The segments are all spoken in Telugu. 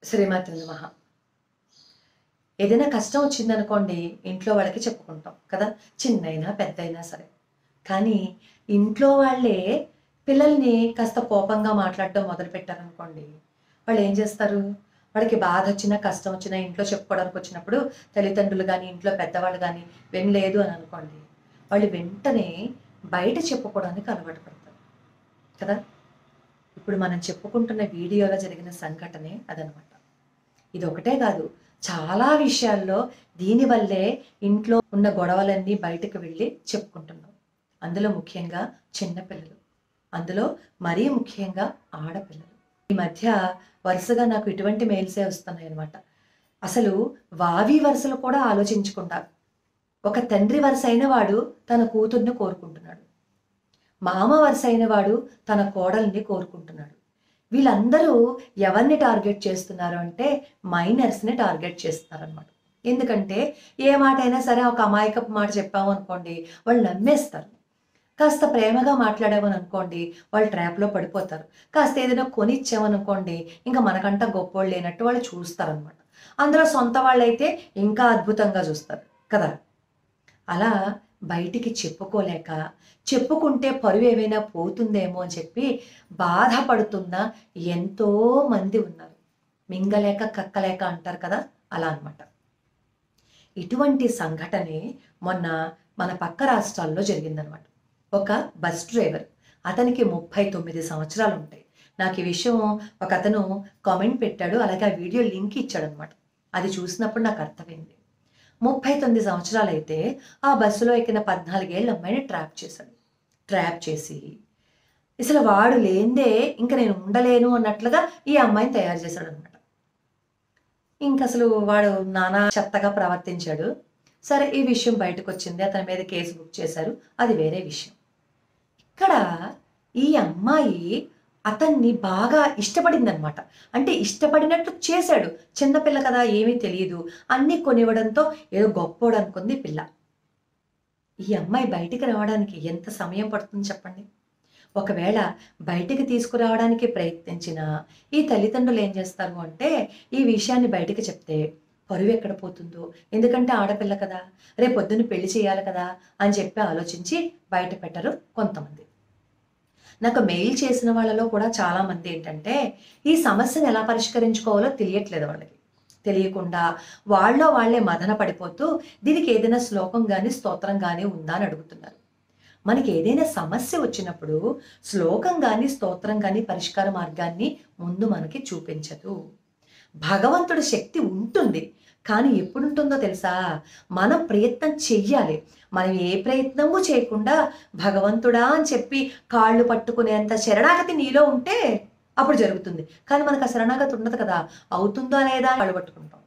శ్రీమాత్రి నమః. ఏదైనా కష్టం వచ్చిందనుకోండి, ఇంట్లో వాళ్ళకి చెప్పుకుంటాం కదా! చిన్నైనా, పెద్దయినా సరే. కానీ ఇంట్లో వాళ్ళే పిల్లల్ని కాస్త కోపంగా మాట్లాడడం మొదలుపెట్టారనుకోండి, వాళ్ళేం చేస్తారు? వాళ్ళకి బాధొచ్చినా, కష్టం వచ్చినా ఇంట్లో చెప్పుకోవడానికొచ్చినప్పుడు తల్లిదండ్రులు గానీ, ఇంట్లో పెద్దవాళ్ళు గానీ వినలేదు అని అనుకోండి, వాళ్ళు వెంటనే బయట చెప్పుకోవడానికి అలవాటు పడతారు కదా! ఇప్పుడు మనం చెప్పుకుంటున్న వీడియోలో జరిగిన సంఘటనే అదనమాట. ఇదొకటే కాదు. చాలా విషయాల్లో దీనివల్లే ఇంట్లో ఉన్న గొడవలన్నీ బయటకు వెళ్ళి చెప్పుకుంటున్నాం. అందులో ముఖ్యంగా చిన్న పిల్లలు. అందులో మరీ ముఖ్యంగా ఆడపిల్లలు. ఈ మధ్య వరుసగా నాకు ఇటువంటి మెయిల్సే వస్తున్నాయన్నమాట. అసలు వావి వరుసలు కూడా ఆలోచించకుండా ఒక తండ్రి వరుస అయిన వాడు తన కూతుర్ని కోరుకుంటున్నాడు. మామ వరుస అయిన వాడు తన కోడల్ని కోరుకుంటున్నాడు. వీళ్ళందరూ ఎవరిని టార్గెట్ చేస్తున్నారు అంటే మైనర్స్‌ని టార్గెట్ చేస్తున్నారనమాట. ఎందుకంటే ఏ మాటైనా సరే ఒక అమాయకపు మాట చెప్పామనుకోండి వాళ్ళు నమ్మేస్తారు. కాస్త ప్రేమగా మాట్లాడామననుకోండి వాళ్ళు ట్రాప్‌లో పడిపోతారు. కాస్త ఏదైనా కొనిచ్చామనుకోండి ఇంక మనకంట గొప్పోళ్ళు లేనట్టు వాళ్ళు చూస్తారనమాట. అందులో సొంత వాళ్ళైతే ఇంకా అద్భుతంగా చూస్తారు కదా! అలా బయటికి చెప్పుకోలేక, చెప్పుకుంటే పరువేమైనా పోతుందేమో అని చెప్పి బాధపడుతున్న ఎంతో మంది ఉన్నారు. మింగలేక కక్కలేక అంటారు కదా! అలా అన్నమాట. ఇటువంటి సంఘటనే మొన్న మన పక్క రాష్ట్రాల్లో జరిగిందనమాట. ఒక బస్ డ్రైవర్ అతనికి 39 సంవత్సరాలుంటాయి. నాకు ఈ విషయం ఒకతను కామెంట్ పెట్టాడు. అలాగే ఆ వీడియో లింక్ ఇచ్చాడనమాట. అది చూసినప్పుడు నాకు అర్థమైంది. 39 సంవత్సరాలైతే ఆ బస్సులో ఎక్కిన 14 ఏళ్ల అమ్మాయిని ట్రాప్ చేశాడు. ట్రాప్ చేసి అసలు వాడు లేనిదే ఇంక నేను ఉండలేను అన్నట్లుగా ఈ అమ్మాయిని తయారు చేశాడనమాట. ఇంకసలు వాడు నానా చెత్తగా ప్రవర్తించాడు. సరే ఈ విషయం బయటకొచ్చింది. అతని మీద కేసు బుక్ చేశారు. అది వేరే విషయం. ఇక్కడ ఈ అమ్మాయి అతన్ని బాగా ఇష్టపడిందనమాట. అంటే ఇష్టపడినట్టు చేశాడు. చిన్న పిల్ల కదా! ఏమీ తెలీదు. అన్నీ కొనివ్వడంతో ఏదో గొప్పోడనుకుంది పిల్ల. ఈ అమ్మాయి బయటికి రావడానికి ఎంత సమయం పడుతుంది చెప్పండి? ఒకవేళ బయటికి తీసుకురావడానికి ప్రయత్నించినా, ఈ తల్లిదండ్రులు ఏం చేస్తారు అంటే, ఈ విషయాన్ని బయటికి చెప్తే పరువెక్కడ పోతుందో, ఎందుకంటే ఆడపిల్ల కదా! రేపొద్దున పెళ్లి చేయాలి కదా! అని చెప్పి ఆలోచించి బయట పెట్టరు కొంతమంది. నాకు మెయిల్ చేసిన వాళ్ళలో కూడా చాలామంది ఏంటంటే, ఈ సమస్యను ఎలా పరిష్కరించుకోవాలో తెలియట్లేదు వాళ్ళకి. తెలియకుండా వాళ్ళలో వాళ్ళే మదన పడిపోతూ, దీనికి ఏదైనా శ్లోకం గాని, స్తోత్రం గాని ఉందా అని అడుగుతున్నారు. మనకి ఏదైనా సమస్య వచ్చినప్పుడు శ్లోకం గాని, స్తోత్రం గాని పరిష్కార మార్గాన్ని ముందు మనకి చూపించదు. భగవంతుడి శక్తి ఉంటుంది. కానీ ఎప్పుడుంటుందో తెలుసా? మనం ప్రయత్నం చెయ్యాలి. మనం ఏ ప్రయత్నము చేయకుండా భగవంతుడా అని చెప్పి కాళ్ళు పట్టుకునేంత శరణాగతి నీలో ఉంటే అప్పుడు జరుగుతుంది. కానీ మనకు ఆ శరణాగతి ఉండదు కదా! అవుతుందా లేదా అని కాళ్ళు పట్టుకుంటాం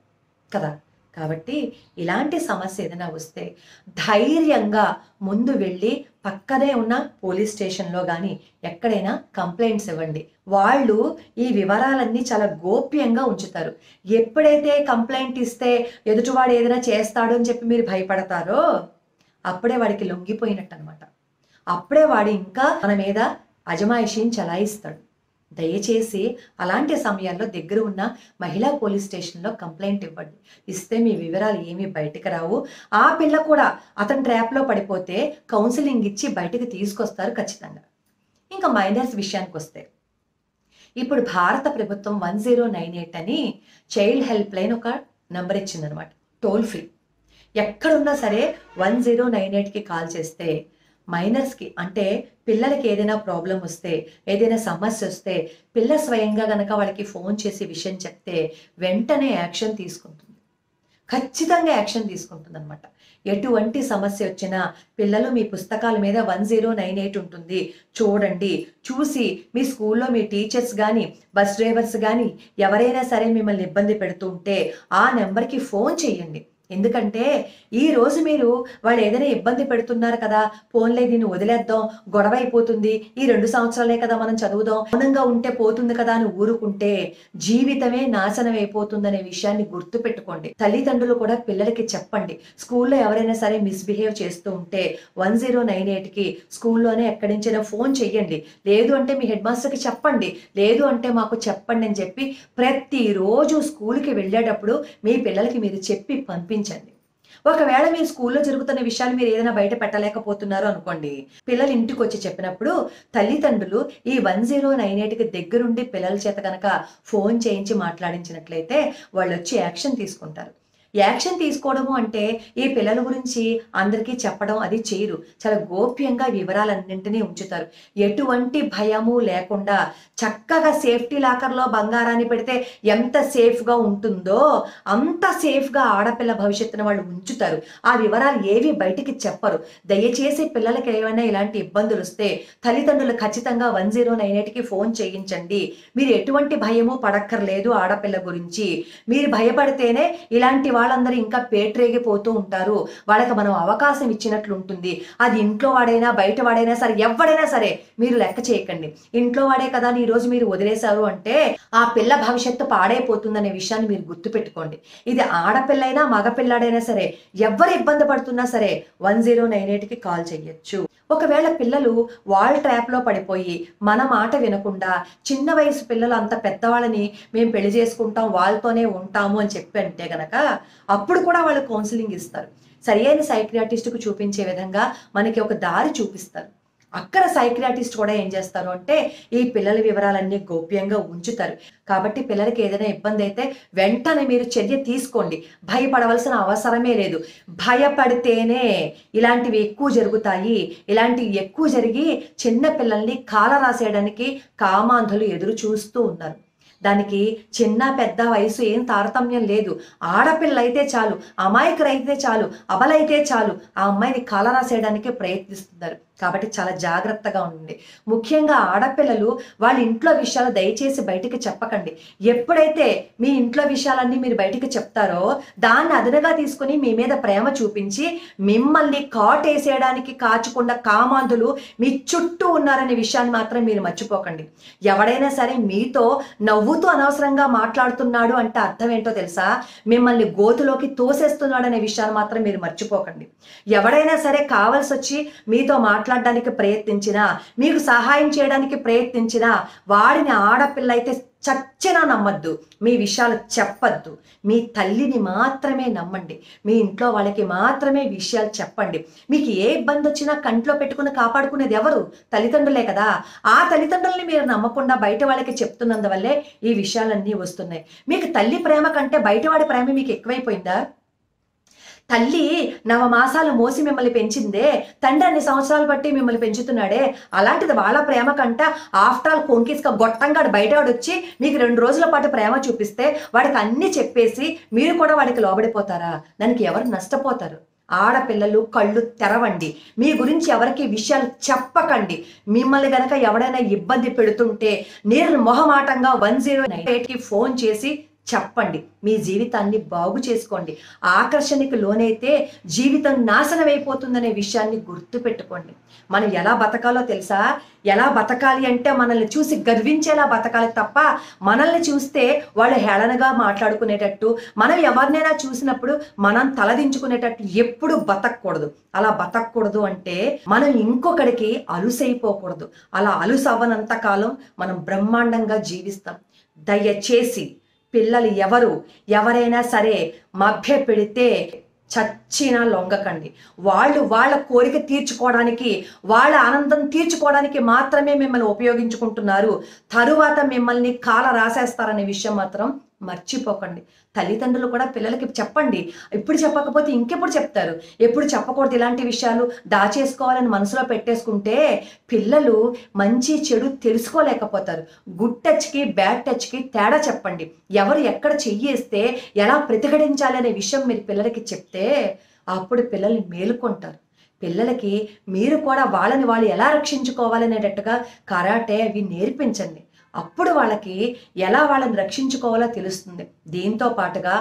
కదా! కాబట్టి ఇలాంటి సమస్య ఏదైనా వస్తే ధైర్యంగా ముందు వెళ్ళి పక్కనే ఉన్న పోలీస్ స్టేషన్‌లో గాని, ఎక్కడైనా కంప్లెయింట్స్ ఇవ్వండి. వాళ్ళు ఈ వివరాలన్నీ చాలా గోప్యంగా ఉంచుతారు. ఎప్పుడైతే కంప్లెయింట్ ఇస్తే ఎదుటివాడు ఏదైనా చేస్తాడు అని చెప్పి మీరు భయపడతారో, అప్పుడే వాడికి లొంగిపోయినట్టనమాట. అప్పుడే వాడు ఇంకా మన మీద అజమాయిషీని చలాయిస్తాడు. దయచేసి అలాంటి సమయాల్లో దగ్గర ఉన్న మహిళా పోలీస్ స్టేషన్‌లో కంప్లెయింట్ ఇవ్వండి. ఇస్తే మీ వివరాలు ఏమీ బయటకు రావు. ఆ పిల్ల కూడా అతని ట్రాప్‌లో పడిపోతే కౌన్సెలింగ్ ఇచ్చి బయటకు తీసుకొస్తారు ఖచ్చితంగా. ఇంకా మైనర్స్ విషయానికొస్తే ఇప్పుడు భారత ప్రభుత్వం 1098 అని చైల్డ్ హెల్ప్ లైన్ ఒక నంబర్ ఇచ్చిందనమాట. Toll free. ఎక్కడున్నా సరే 1098కి కాల్ చేస్తే మైనర్స్‌కి అంటే పిల్లలకి ఏదైనా ప్రాబ్లమ్ వస్తే, ఏదైనా సమస్యొస్తే పిల్ల స్వయంగా గనక వాళ్ళకి ఫోన్ చేసి విషయం చెప్తే వెంటనే యాక్షన్ తీసుకుంటుంది. ఖచ్చితంగా యాక్షన్ తీసుకుంటుందనమాట. ఎటువంటి సమస్యొచ్చినా పిల్లలు మీ పుస్తకాల మీద 1098 ఉంటుంది. చూడండి. చూసి మీ స్కూల్లో మీ టీచర్స్ గాని, బస్ డ్రైవర్స్ గాని ఎవరైనా సరే మిమ్మల్ని ఇబ్బంది పెడుతూ ఉంటే ఆ నంబర్‌కి ఫోన్ చేయండి. ఎందుకంటే ఈరోజు మీరు వాళ్ళు ఏదైనా ఇబ్బంది పెడుతున్నారు కదా, పోన్లే దీన్ని వదిలేద్దాం, గొడవ అయిపోతుంది, ఈ 2 సంవత్సరాలే కదా మనం చదువుదాం, మౌనంగా ఉంటే పోతుంది కదా అని ఊరుకుంటే జీవితమే నాశనం అయిపోతుందనే విషయాన్ని గుర్తుపెట్టుకోండి. తల్లిదండ్రులు కూడా పిల్లలకి చెప్పండి. స్కూల్లో ఎవరైనా సరే మిస్‌బిహేవ్ చేస్తూ ఉంటే 1098కి స్కూల్లోనే ఎక్కడి నుంచైనా ఫోన్ చెయ్యండి. లేదు అంటే మీ హెడ్ మాస్టర్‌కి చెప్పండి. లేదు అంటే మాకు చెప్పండి అని చెప్పి ప్రతిరోజు స్కూల్‌కి వెళ్ళేటప్పుడు మీ పిల్లలకి మీరు చెప్పి పంపించండి. ఒకవేళ మీ స్కూల్‌లో జరుగుతున్న విషయాలు మీరు ఏదైనా బయట పెట్టలేకపోతున్నారు అనుకోండి. పిల్లలు ఇంటికొచ్చి చెప్పినప్పుడు తల్లిదండ్రులు ఈ 1098కి దగ్గరుండి పిల్లల చేత గనక ఫోన్ చేయించి మాట్లాడించినట్లయితే వాళ్ళొచ్చి యాక్షన్ తీసుకుంటారు. యాక్షన్ తీసుకోవడము అంటే ఈ పిల్లల గురించి అందరికీ చెప్పడం అది చేయరు. చాలా గోప్యంగా వివరాలన్నింటినీ ఉంచుతారు. ఎటువంటి భయము లేకుండా చక్కగా సేఫ్టీ లాకర్‌లో బంగారాన్ని పెడితే ఎంత సేఫ్‌గా ఉంటుందో అంత సేఫ్‌గా ఆడపిల్ల భవిష్యత్తును వాళ్ళు ఉంచుతారు. ఆ వివరాలు ఏవి బయటికి చెప్పరు. దయచేసి పిల్లలకి ఏమైనా ఇలాంటి ఇబ్బందులొస్తే తల్లిదండ్రులు ఖచ్చితంగా 1098కి ఫోన్ చేయించండి. మీరు ఎటువంటి భయము పడక్కర్లేదు ఆడపిల్ల గురించి. మీరు భయపడితేనే ఇలాంటి వాళ్ళందరూ ఇంకా పేట్రేగిపోతూ ఉంటారు. వాళ్ళకి మనం అవకాశం ఇచ్చినట్లు ఉంటుంది. అది ఇంట్లో వాడైనా, బయట వాడైనా సరే, ఎవ్వడైనా సరే మీరు లెక్క చేయకండి. ఇంట్లో వాడే కదా అని ఈరోజు మీరు వదిలేశారు అంటే ఆ పిల్ల భవిష్యత్తు పాడైపోతుందనే విషయాన్ని మీరు గుర్తుపెట్టుకోండి. ఇది ఆడపిల్లైనా, మగపిల్లాడైనా సరే ఎవ్వరు ఇబ్బంది పడుతున్నా సరే 1098కి కాల్ చేయొచ్చు. ఒకవేళ పిల్లలు వాళ్ళ ట్రాప్‌లో పడిపోయి మన మాట వినకుండా చిన్న వయసు పిల్లలు అంత పెద్దవాళ్ళని మేము పెళ్లి చేసుకుంటాం, వాళ్ళతోనే ఉంటాము అని చెప్పి అంటే గనక అప్పుడు కూడా వాళ్ళు కౌన్సెలింగ్ ఇస్తారు. సరియైన సైకియాట్రిస్ట్‌కి చూపించే విధంగా మనకి ఒక దారి చూపిస్తారు. అక్కడ సైకియాట్రిస్ట్ కూడా ఏం చేస్తారు అంటే ఈ పిల్లల వివరాలన్నీ గోప్యంగా ఉంచుతారు. కాబట్టి పిల్లలకి ఏదైనా ఇబ్బంది అయితే వెంటనే మీరు చర్య తీసుకోండి. భయపడవలసిన అవసరమే లేదు. భయపడితేనే ఇలాంటివి ఎక్కువ జరుగుతాయి. ఇలాంటివి ఎక్కువ జరిగి చిన్న పిల్లల్ని కాల రాసేయడానికి కామాంధులు ఎదురు చూస్తూ ఉన్నారు. దానికి చిన్న పెద్ద వయసు ఏం తారతమ్యం లేదు. ఆడపిల్లయితే చాలు, అమాయకులైతే చాలు, అబలైతే చాలు ఆ అమ్మాయిని కాల రాసేయడానికి ప్రయత్నిస్తున్నారు. కాబట్టి చాలా జాగ్రత్తగా ఉండండి. ముఖ్యంగా ఆడపిల్లలు వాళ్ళ ఇంట్లో విషయాలు దయచేసి బయటికి చెప్పకండి. ఎప్పుడైతే మీ ఇంట్లో విషయాలన్నీ మీరు బయటికి చెప్తారో దాన్ని అదనుగా తీసుకొని మీ మీద ప్రేమ చూపించి మిమ్మల్ని కాటేసేయడానికి కాచుకున్న కామాంధులు మీ చుట్టూ ఉన్నారనే విషయాన్ని మాత్రం మీరు మర్చిపోకండి. ఎవడైనా సరే మీతో నవ్వుతూ అనవసరంగా మాట్లాడుతున్నాడు అంటే అర్థం ఏంటో తెలుసా? మిమ్మల్ని గోతులోకి తోసేస్తున్నాడు అనే విషయాన్ని మాత్రం మీరు మర్చిపోకండి. ఎవడైనా సరే కావాల్సి వచ్చి మీతో మాట్లాడడానికి ప్రయత్నించినా, మీకు సహాయం చేయడానికి ప్రయత్నించినా వాడిని ఆడపిల్ల అయితే చచ్చినా నమ్మద్దు. మీ విషయాలు చెప్పద్దు. మీ తల్లిని మాత్రమే నమ్మండి. మీ ఇంట్లో వాళ్ళకి మాత్రమే విషయాలు చెప్పండి. మీకు ఏ ఇబ్బంది వచ్చినా కంట్లో పెట్టుకుని కాపాడుకునేది ఎవరు? తల్లిదండ్రులే కదా. ఆ తల్లిదండ్రుల్ని మీరు నమ్మకుండా బయట వాళ్ళకి చెప్తున్నందువల్లే ఈ విషయాలన్నీ వస్తున్నాయి. మీకు తల్లి ప్రేమ కంటే బయటవాడి ప్రేమ మీకు ఎక్కువైపోయిందా? తల్లి నవమాసాలు మోసి మిమ్మల్ని పెంచిందే, తండ్రి అన్ని సంవత్సరాలు బట్టి మిమ్మల్ని పెంచుతున్నాడే, అలాంటిది వాళ్ళ ప్రేమ కంట ఆఫ్టర్ ఆల్ కొంకిస్క గొట్టంగాడు బయటవాడొచ్చి మీకు 2 రోజుల పాటు ప్రేమ చూపిస్తే వాడికి అన్ని చెప్పేసి మీరు కూడా వాడికి లోబడిపోతారా? దానికి ఎవరు నష్టపోతారు? ఆడపిల్లలు కళ్ళు తెరవండి. మీ గురించి ఎవరికి విషయాలు చెప్పకండి. మిమ్మల్ని గనక ఎవడైనా ఇబ్బంది పెడుతుంటే నిర్మొహమాటంగా 1098కి ఫోన్ చేసి చెప్పండి. మీ జీవితాన్ని బాగు చేసుకోండి. ఆకర్షణకి లోనైతే జీవితం నాశనం అయిపోతుందనే విషయాన్ని గుర్తుపెట్టుకోండి. మనం ఎలా బతకాలో తెలుసా? ఎలా బతకాలి అంటే మనల్ని చూసి గర్వించేలా బతకాలి తప్ప మనల్ని చూస్తే వాళ్ళు హేళనగా మాట్లాడుకునేటట్టు, మనం ఎవరినైనా చూసినప్పుడు మనం తలదించుకునేటట్టు ఎప్పుడు బతకూడదు. అలా బతకూడదు అంటే మనం ఇంకొకడికి అలుసైపోకూడదు. అలా అలుసవ్వనంత కాలం మనం బ్రహ్మాండంగా జీవిస్తాం. దయచేసి పిల్లలు ఎవరైనా సరే మభ్య పెడితే చచ్చినా లొంగకండి. వాళ్ళ కోరిక తీర్చుకోవడానికి, వాళ్ళ ఆనందం తీర్చుకోవడానికి మాత్రమే మిమ్మల్ని ఉపయోగించుకుంటున్నారు. తరువాత మిమ్మల్ని కాల రాసేస్తారనే విషయం మాత్రం మర్చిపోకండి. తల్లిదండ్రులు కూడా పిల్లలకి చెప్పండి. ఇప్పుడు చెప్పకపోతే ఇంకెప్పుడు చెప్తారు? ఎప్పుడు చెప్పకూడదు ఇలాంటి విషయాలు, దాచేసుకోవాలని మనసులో పెట్టేసుకుంటే పిల్లలు మంచి చెడు తెలుసుకోలేకపోతారు. గుడ్ టచ్కి బ్యాడ్ టచ్కి తేడా చెప్పండి. ఎవరు ఎక్కడ చెయ్యేస్తే ఎలా ప్రతిఘటించాలి అనే విషయం మీరు పిల్లలకి చెప్తే అప్పుడు పిల్లలు మేలుకుంటారు. పిల్లలకి మీరు కూడా వాళ్ళని వాళ్ళు ఎలా రక్షించుకోవాలనేటట్టుగా కరాటే అవి నేర్పించండి. అప్పుడు వాళ్ళకి ఎలా వాళ్ళని రక్షించుకోవాలో తెలుస్తుంది. దీంతో పాటుగా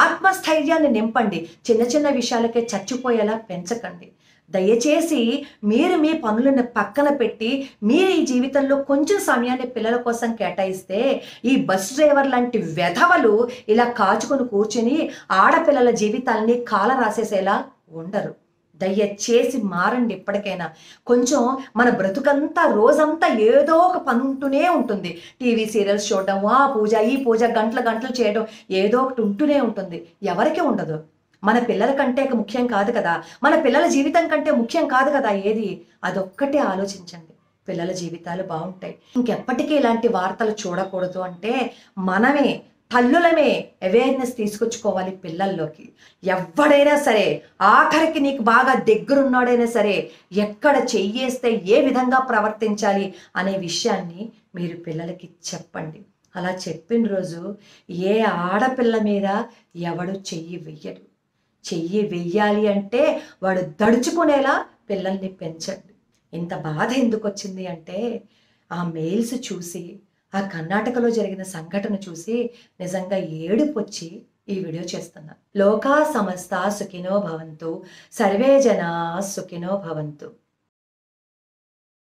ఆత్మస్థైర్యాన్ని నింపండి. చిన్న చిన్న విషయాలకే చచ్చిపోయేలా పెంచకండి. దయచేసి మీరు మీ పనులను పక్కన పెట్టి, మీరు ఈ జీవితంలో కొంచెం సమయాన్ని పిల్లల కోసం కేటాయిస్తే, ఈ బస్ డ్రైవర్ లాంటి వెధవలు ఇలా కాచుకొని కూర్చొని ఆడపిల్లల జీవితాల్ని కాల రాసేసేలా ఉండరు. దయచేసి మారండి ఇప్పటికైనా. కొంచెం మన బ్రతుకంతా రోజంతా ఏదో ఒక పని ఉంటూనే ఉంటుంది. టీవీ సీరియల్స్ చూడడం, ఆ పూజ, ఈ పూజ, గంటలు గంటలు చేయడం, ఏదో ఒకటి ఉంటూనే ఉంటుంది. ఎవరికి ఉండదు? మన పిల్లల కంటే ముఖ్యం కాదు కదా! మన పిల్లల జీవితం కంటే ముఖ్యం కాదు కదా ఏది? అదొక్కటే ఆలోచించండి. పిల్లల జీవితాలు బావుంటాయి. ఇంకెప్పటికీ ఇలాంటి వార్తలు చూడకూడదు అంటే మనమే తల్లులమే అవేర్‌నెస్ తీసుకొచ్చుకోవాలి పిల్లల్లోకి. ఎవ్వడైనా సరే, ఆఖరికి నీకు బాగా దగ్గరున్నోడైనా సరే, ఎక్కడ చెయ్యేస్తే ఏ విధంగా ప్రవర్తించాలి అనే విషయాన్ని మీరు పిల్లలకి చెప్పండి. అలా చెప్పిన రోజు ఏ ఆడపిల్ల మీద ఎవడు చెయ్యి వెయ్యడు. చెయ్యి వెయ్యాలి అంటే వాడు దడుచుకునేలా పిల్లల్ని పెంచండి. ఇంత బాధ ఎందుకొచ్చింది అంటే, ఆ మెయిల్స్ చూసి, ఆ కర్ణాటకలో జరిగిన సంఘటన చూసి నిజంగా ఏడుపొచ్చి ఈ వీడియో చేస్తున్నా. లోకా సమస్తా సుఖినో భవంతు, సర్వే జనా సుఖినో భవంతు.